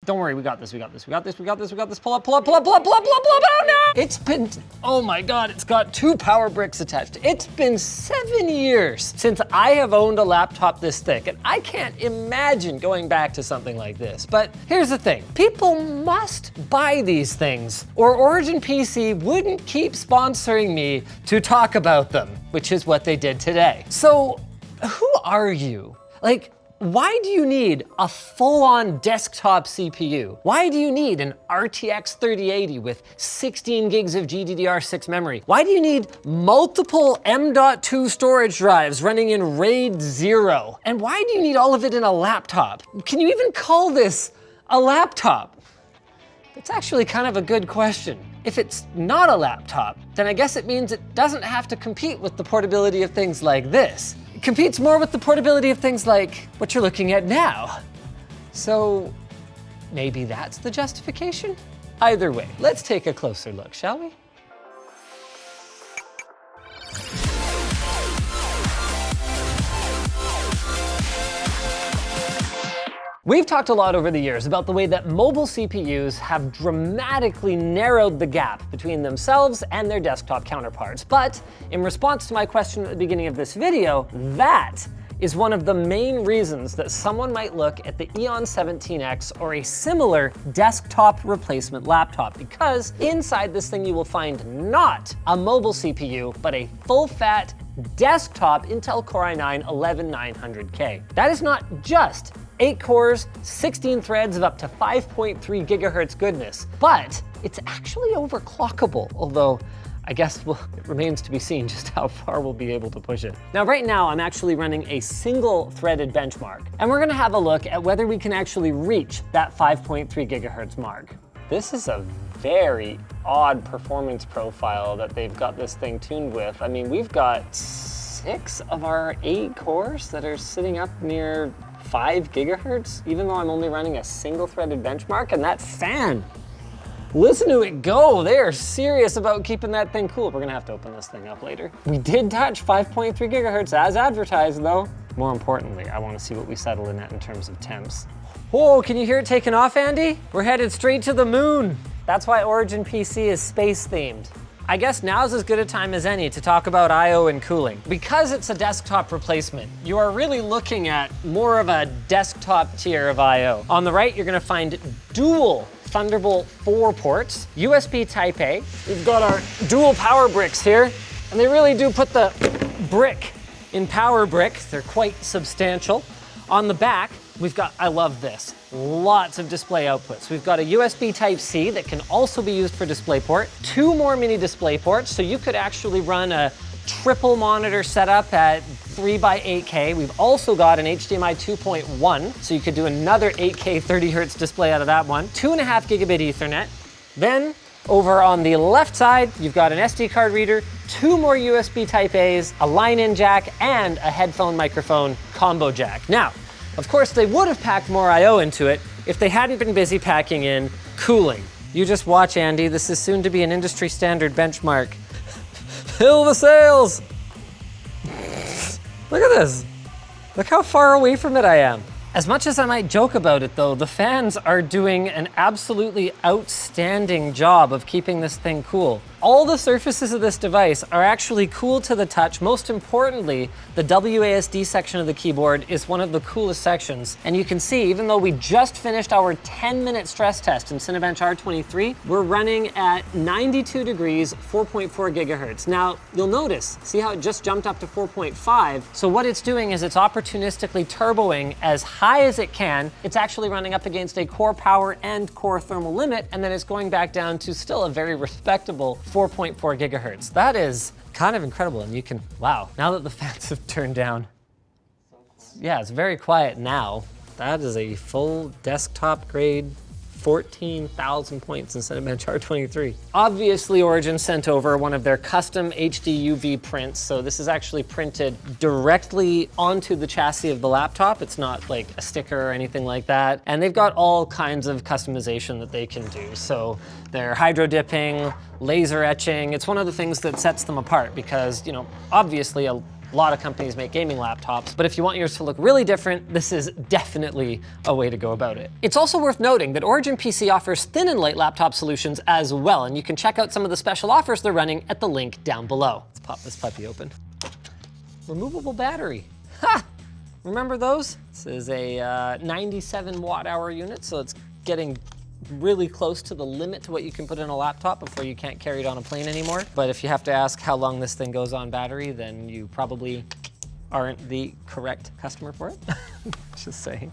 Don't worry, we got this, we got this, we got this, we got this, we got this. Pull up, pull up, pull up, pull up, pull up, pull up, pull up, oh no! It's been, oh my God, it's got 2 power bricks attached. It's been 7 years since I have owned a laptop this thick, and I can't imagine going back to something like this. But here's the thing, people must buy these things, or Origin PC wouldn't keep sponsoring me to talk about them, which is what they did today. So, who are you? Like, why do you need a full-on desktop CPU? Why do you need an RTX 3080 with 16 gigs of GDDR6 memory? Why do you need multiple M.2 storage drives running in RAID 0? And why do you need all of it in a laptop? Can you even call this a laptop? It's actually kind of a good question. If it's not a laptop, then I guess it means it doesn't have to compete with the portability of things like this. It competes more with the portability of things like what you're looking at now. So maybe that's the justification? Either way, let's take a closer look, shall we? We've talked a lot over the years about the way that mobile CPUs have dramatically narrowed the gap between themselves and their desktop counterparts. But in response to my question at the beginning of this video, that is one of the main reasons that someone might look at the EON-17X or a similar desktop replacement laptop, because inside this thing you will find not a mobile CPU, but a full-fat desktop Intel Core i9-11900K. That is not just 8 cores, 16 threads of up to 5.3 gigahertz goodness, but it's actually overclockable, although I guess it remains to be seen just how far we'll be able to push it. Now, right now, I'm actually running a single threaded benchmark, and we're gonna have a look at whether we can actually reach that 5.3 gigahertz mark. This is a very odd performance profile that they've got this thing tuned with. I mean, we've got 6 of our 8 cores that are sitting up near 5 gigahertz, even though I'm only running a single threaded benchmark, and that fan, listen to it go. They are serious about keeping that thing cool. We're gonna have to open this thing up later. We did touch 5.3 gigahertz as advertised though. More importantly, I wanna see what we settle in at in terms of temps. Whoa, can you hear it taking off, Andy? We're headed straight to the moon. That's why Origin PC is space themed. I guess now's as good a time as any to talk about I/O and cooling. Because it's a desktop replacement, you are really looking at more of a desktop tier of I/O. On the right, you're gonna find dual Thunderbolt 4 ports, USB Type A. We've got our dual power bricks here, and they really do put the brick in power brick. They're quite substantial. On the back, we've got, I love this, lots of display outputs. We've got a USB Type-C that can also be used for DisplayPort, 2 more mini DisplayPorts, so you could actually run a triple monitor setup at 3x8K. We've also got an HDMI 2.1, so you could do another 8K 30 hertz display out of that one. 2.5 gigabit Ethernet. Then over on the left side, you've got an SD card reader, 2 more USB Type A's, a line-in jack, and a headphone microphone combo jack. Now, of course, they would have packed more I/O into it if they hadn't been busy packing in cooling. You just watch, Andy. This is soon to be an industry standard benchmark. Fill the sails! Look at this. Look how far away from it I am. As much as I might joke about it though, the fans are doing an absolutely outstanding job of keeping this thing cool. All the surfaces of this device are actually cool to the touch. Most importantly, the WASD section of the keyboard is one of the coolest sections. And you can see, even though we just finished our 10-minute stress test in Cinebench R23, we're running at 92 degrees, 4.4 gigahertz. Now, you'll notice, see how it just jumped up to 4.5? So what it's doing is it's opportunistically turboing as high as it can. It's actually running up against a core power and core thermal limit, and then it's going back down to still a very respectable 4.4 gigahertz. That is kind of incredible, and you can, wow, now that the fans have turned down, yeah, it's very quiet now. That is a full desktop grade 14,000 points in Cinebench R23. Obviously, Origin sent over one of their custom HD UV prints, so this is actually printed directly onto the chassis of the laptop. It's not like a sticker or anything like that. And they've got all kinds of customization that they can do. So they're hydro dipping, laser etching. It's one of the things that sets them apart because, you know, obviously A lot of companies make gaming laptops, but if you want yours to look really different, this is definitely a way to go about it. It's also worth noting that Origin PC offers thin and light laptop solutions as well, and you can check out some of the special offers they're running at the link down below. Let's pop this puppy open. Removable battery. Ha! Remember those? This is a 97 watt-hour unit, so it's getting really close to the limit to what you can put in a laptop before you can't carry it on a plane anymore. But if you have to ask how long this thing goes on battery, then you probably aren't the correct customer for it. Just saying.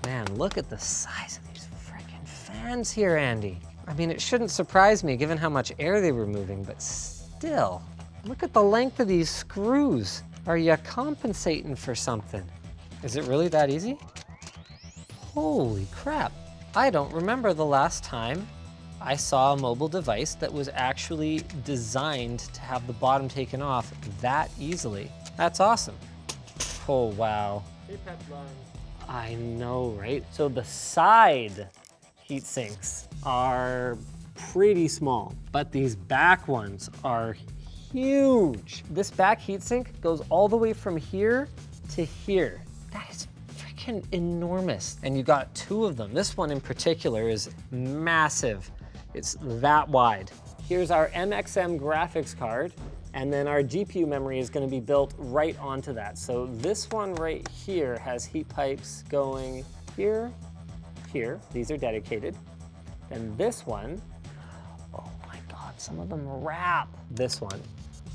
Man, look at the size of these freaking fans here, Andy. I mean, it shouldn't surprise me given how much air they were moving, but still, look at the length of these screws. Are you compensating for something? Is it really that easy? Holy crap. I don't remember the last time I saw a mobile device that was actually designed to have the bottom taken off that easily. That's awesome. Oh, wow. I know, right? So the side heat sinks are pretty small, but these back ones are huge. This back heatsink goes all the way from here to here. That is freaking enormous. And you got two of them. This one in particular is massive. It's that wide. Here's our MXM graphics card, and then our GPU memory is going to be built right onto that. So this one right here has heat pipes going here, here. These are dedicated. And this one, oh my God, some of them wrap. This one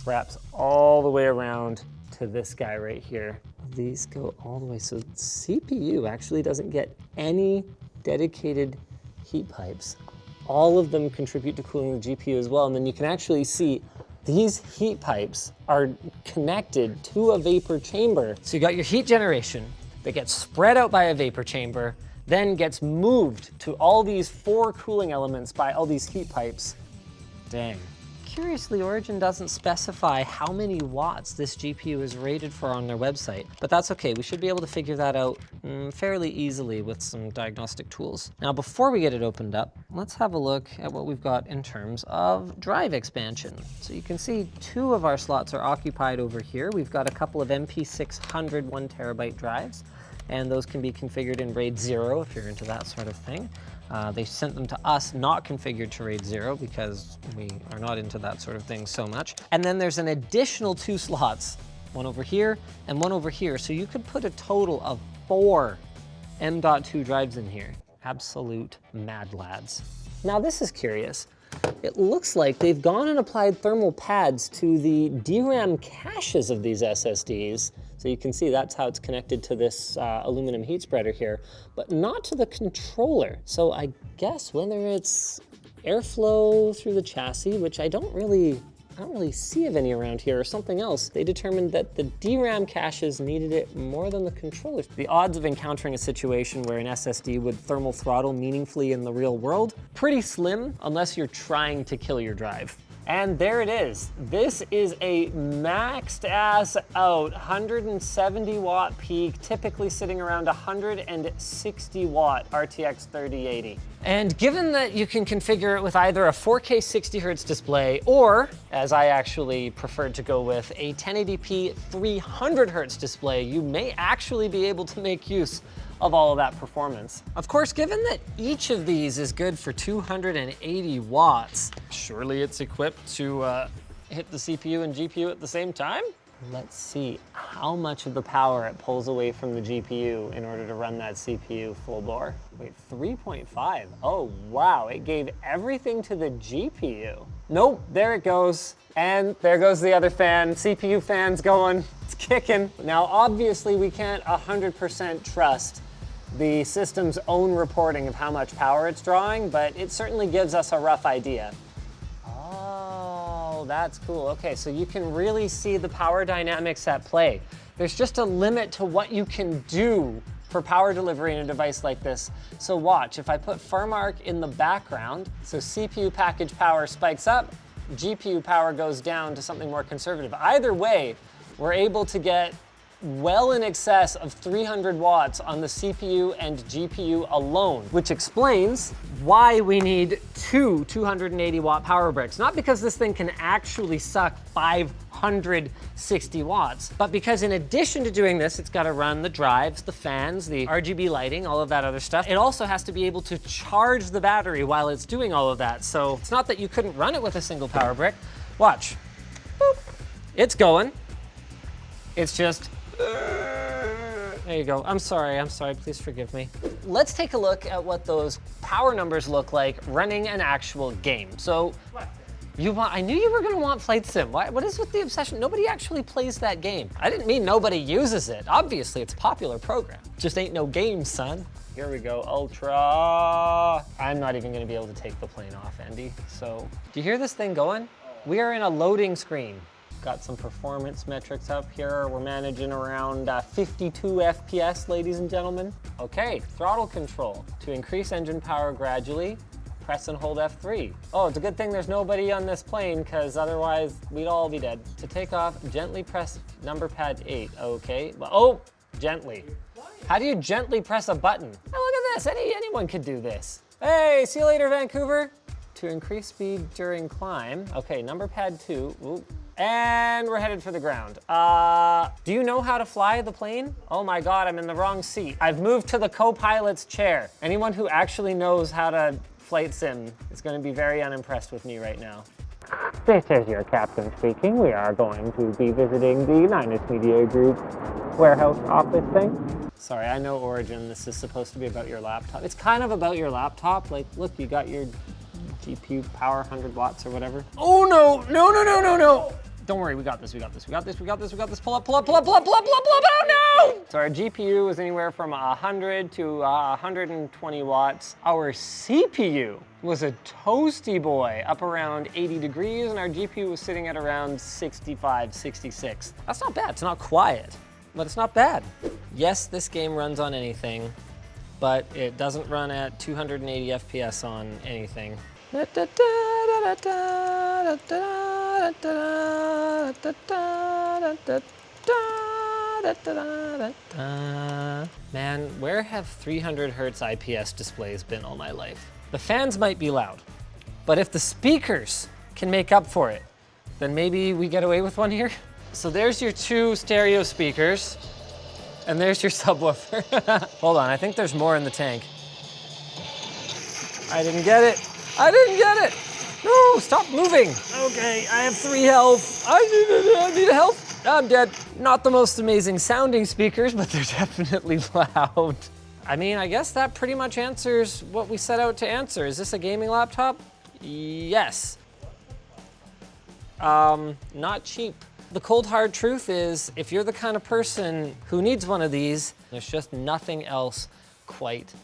wraps all the way around to this guy right here. These go all the way. So CPU actually doesn't get any dedicated heat pipes. All of them contribute to cooling the GPU as well. And then you can actually see these heat pipes are connected to a vapor chamber. So you got your heat generation that gets spread out by a vapor chamber, then gets moved to all these 4 cooling elements by all these heat pipes. Dang. Curiously, Origin doesn't specify how many watts this GPU is rated for on their website, but that's okay. We should be able to figure that out fairly easily with some diagnostic tools. Now, before we get it opened up, let's have a look at what we've got in terms of drive expansion. So you can see 2 of our slots are occupied over here. We've got a couple of MP600 1 terabyte drives, and those can be configured in RAID 0 if you're into that sort of thing. They sent them to us not configured to RAID 0 because we are not into that sort of thing so much. And then there's an additional 2 slots, one over here and one over here. So you could put a total of 4 M.2 drives in here. Absolute mad lads. Now this is curious. It looks like they've gone and applied thermal pads to the DRAM caches of these SSDs. So you can see that's how it's connected to this aluminum heat spreader here, but not to the controller. So I guess whether it's airflow through the chassis, which I don't really see of any around here, or something else, they determined that the DRAM caches needed it more than the controllers. The odds of encountering a situation where an SSD would thermal throttle meaningfully in the real world, pretty slim unless you're trying to kill your drive. And there it is. This is a maxed ass out 170 watt peak, typically sitting around 160 watt RTX 3080. And given that you can configure it with either a 4K 60 Hz display or, as I actually preferred to go with, a 1080p 300 Hz display, you may actually be able to make use of all of that performance. Of course, given that each of these is good for 280 watts, surely it's equipped to hit the CPU and GPU at the same time? Let's see how much of the power it pulls away from the GPU in order to run that CPU full bore. Wait, 3.5. Oh, wow, it gave everything to the GPU. Nope, there it goes. And there goes the other fan. CPU fan's going, it's kicking. Now, obviously, we can't 100% trust the system's own reporting of how much power it's drawing, but it certainly gives us a rough idea. Oh, that's cool. Okay, so you can really see the power dynamics at play. There's just a limit to what you can do for power delivery in a device like this. So watch, if I put FurMark in the background, so CPU package power spikes up, GPU power goes down to something more conservative. Either way, we're able to get well in excess of 300 watts on the CPU and GPU alone, which explains why we need two 280 watt power bricks. Not because this thing can actually suck 560 watts, but because in addition to doing this, it's got to run the drives, the fans, the RGB lighting, all of that other stuff. It also has to be able to charge the battery while it's doing all of that. So it's not that you couldn't run it with a single power brick. Watch. Boop. It's going. It's just, there you go. I'm sorry, please forgive me. Let's take a look at what those power numbers look like running an actual game. So, I knew you were gonna want Flight Sim. What is with the obsession? Nobody actually plays that game. I didn't mean nobody uses it. Obviously, it's a popular program. Just ain't no game, son. Here we go, Ultra. I'm not even gonna be able to take the plane off, Andy. So, do you hear this thing going? We are in a loading screen. Got some performance metrics up here. We're managing around 52 FPS, ladies and gentlemen. Okay, throttle control. To increase engine power gradually, press and hold F3. Oh, it's a good thing there's nobody on this plane, because otherwise we'd all be dead. To take off, gently press number pad 8. Okay, oh, gently. How do you gently press a button? Oh, look at this, anyone could do this. Hey, see you later, Vancouver. To increase speed during climb. Okay, number pad 2. Ooh. And we're headed for the ground. Do you know how to fly the plane? Oh my God, I'm in the wrong seat. I've moved to the co-pilot's chair. Anyone who actually knows how to flight sim is gonna be very unimpressed with me right now. This is your captain speaking. We are going to be visiting the Linus Media Group warehouse office thing. Sorry, I know Origin, this is supposed to be about your laptop. It's kind of about your laptop. Like, look, you got your GPU power, 100 watts or whatever. Oh no, no, no, no, no, no. Don't worry, we got this, we got this, we got this, we got this, we got this. Pull up, pull up, pull up, pull up, pull up, pull up, pull up, oh no! So our GPU was anywhere from 100 to 120 watts. Our CPU was a toasty boy, up around 80 degrees, and our GPU was sitting at around 65, 66. That's not bad, it's not quiet, but it's not bad. Yes, this game runs on anything, but it doesn't run at 280 FPS on anything. Man, where have 300 hertz IPS displays been all my life? The fans might be loud, but if the speakers can make up for it, then maybe we get away with one here. So there's your two stereo speakers, and there's your subwoofer. Hold on, I think there's more in the tank. I didn't get it. I didn't get it. No, stop moving. Okay, I have 3 health. I need health. I'm dead. Not the most amazing sounding speakers, but they're definitely loud. I mean, I guess that pretty much answers what we set out to answer. Is this a gaming laptop? Yes. Not cheap. The cold hard truth is, if you're the kind of person who needs one of these, there's just nothing else quite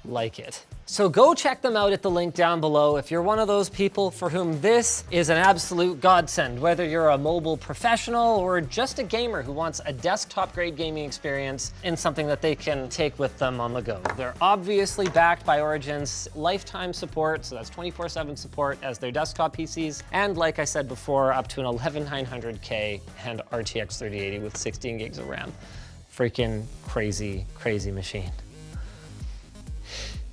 like it. So go check them out at the link down below if you're one of those people for whom this is an absolute godsend, whether you're a mobile professional or just a gamer who wants a desktop grade gaming experience in something that they can take with them on the go. They're obviously backed by Origin's lifetime support, so that's 24/7 support as their desktop PCs, and like I said before, up to an 11900K and RTX 3080 with 16 gigs of RAM. Freaking crazy, crazy machine.